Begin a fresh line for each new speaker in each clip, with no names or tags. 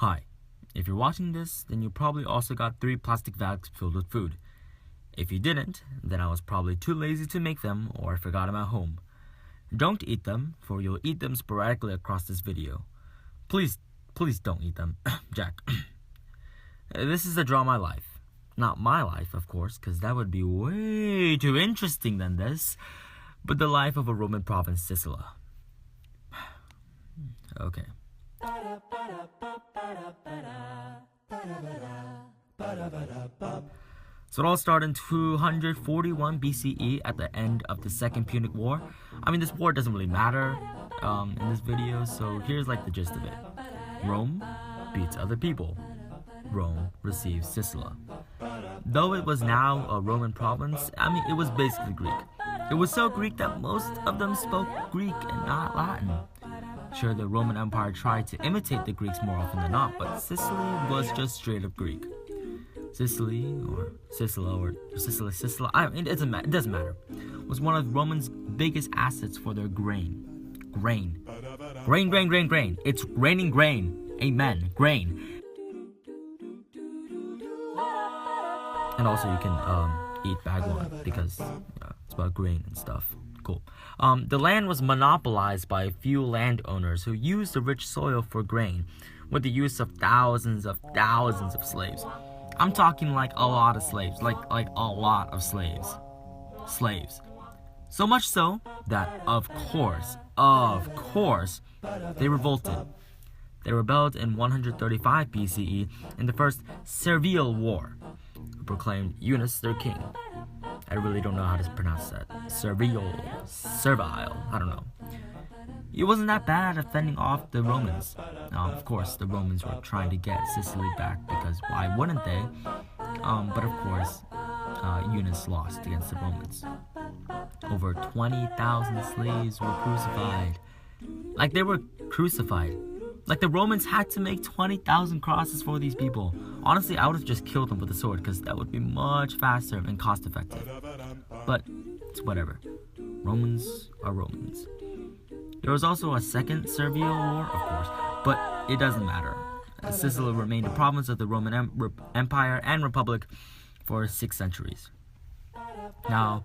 Hi. If you're watching this, then you probably also got 3 plastic bags filled with food. If you didn't, then I was probably too lazy to make them or I forgot them at home. Don't eat them, for you'll eat them sporadically across this video. Please don't eat them. Jack. This is the Draw My Life. Not my life, of course, because that would be way too interesting than this, but the life of a Roman province, Sicily. Okay. So it all started in 241 BCE at the end of the Second Punic War. I mean, this war doesn't really matter in this video, so here's like the gist of it. Rome beats other people. Rome receives Sicily. Though it was now a Roman province, I mean, it was basically Greek. It was so Greek that most of them spoke Greek and not Latin. Sure, the Roman Empire tried to imitate the Greeks more often than not, but Sicily was just straight up Greek. Sicily, I mean, it doesn't matter, was one of Romans' biggest assets for their grain. Grain. It's raining grain. Amen. Grain. And also you can eat bagwan because it's about grain and stuff. Cool. The land was monopolized by a few landowners who used the rich soil for grain with the use of thousands of slaves. I'm talking like a lot of slaves, like a lot of slaves. So much so that, of course, they revolted. They rebelled in 135 BCE in the First Servile War, who proclaimed Eunice their king. I really don't know how to pronounce that. Servile, I don't know. It wasn't that bad at fending off the Romans. Of course, the Romans were trying to get Sicily back because why wouldn't they? But of course, Eunice lost against the Romans. Over 20,000 slaves were crucified. Like they were crucified. Like the Romans had to make 20,000 crosses for these people. Honestly, I would have just killed them with a sword because that would be much faster and cost effective. But it's whatever. Romans are Romans. There was also a second Servile War, of course, but it doesn't matter. Sicily remained a province of the Roman Empire and Republic for 6 centuries. Now,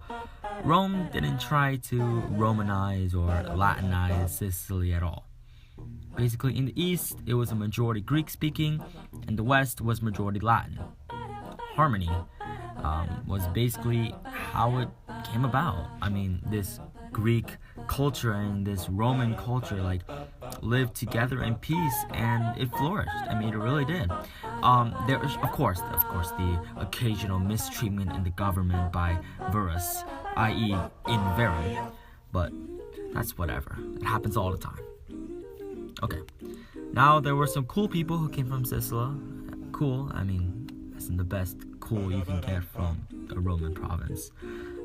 Rome didn't try to Romanize or Latinize Sicily at all. Basically, in the east, it was a majority Greek-speaking, and the west was majority Latin. Harmony was basically how it came about. I mean, this Greek culture and this Roman culture lived together in peace, and it flourished. I mean, it really did. There was, of course, the occasional mistreatment in the government by Verus, i.e., in Verum, but that's whatever. It happens all the time. Okay, now there were some cool people who came from Sicily. Cool, I mean, that's the best cool you can get from a Roman province.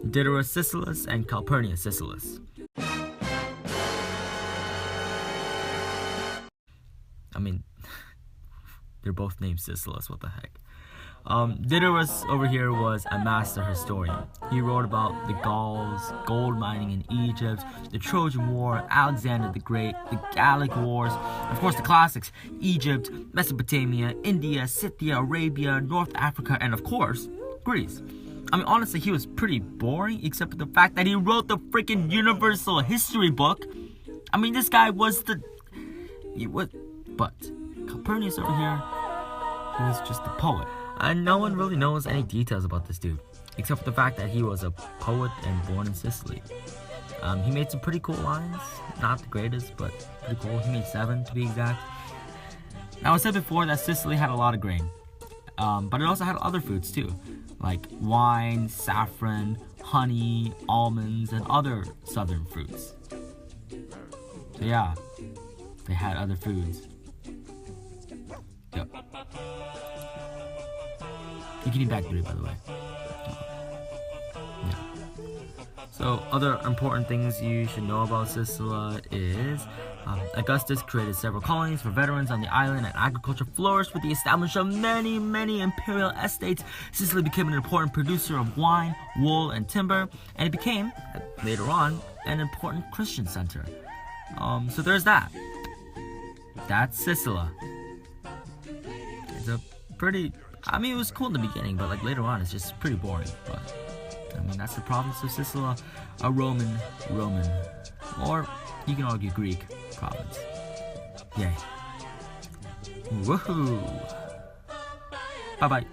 Diderus Siculus and Calpurnius Siculus. I mean, they're both named Siculus, what the heck. Diderus over here was a master historian. He wrote about the Gauls, gold mining in Egypt, the Trojan War, Alexander the Great, the Gallic Wars, of course the classics, Egypt, Mesopotamia, India, Scythia, Arabia, North Africa, and of course, Greece. I mean, honestly, he was pretty boring, except for the fact that he wrote the freaking universal history book. I mean, this guy was but Calpurnius over here, he was just a poet. And no one really knows any details about this dude, except for the fact that he was a poet and born in Sicily. He made some pretty cool lines, not the greatest, but pretty cool. He made 7 to be exact. Now, I said before that Sicily had a lot of grain, but it also had other foods too, like wine, saffron, honey, almonds, and other southern fruits. So yeah, they had other foods. Yep. You can eat back 3, by the way. Yeah. So, other important things you should know about Sicily is Augustus created several colonies for veterans on the island, and agriculture flourished with the establishment of many imperial estates. Sicily became an important producer of wine, wool, and timber, and it became, later on, an important Christian center. So there's that. That's Sicily. It's a pretty, I mean, it was cool in the beginning, but like later on, it's just pretty boring. But I mean, that's the province of Sicily, a Roman, or you can argue Greek province. Yay. Woohoo! Bye bye.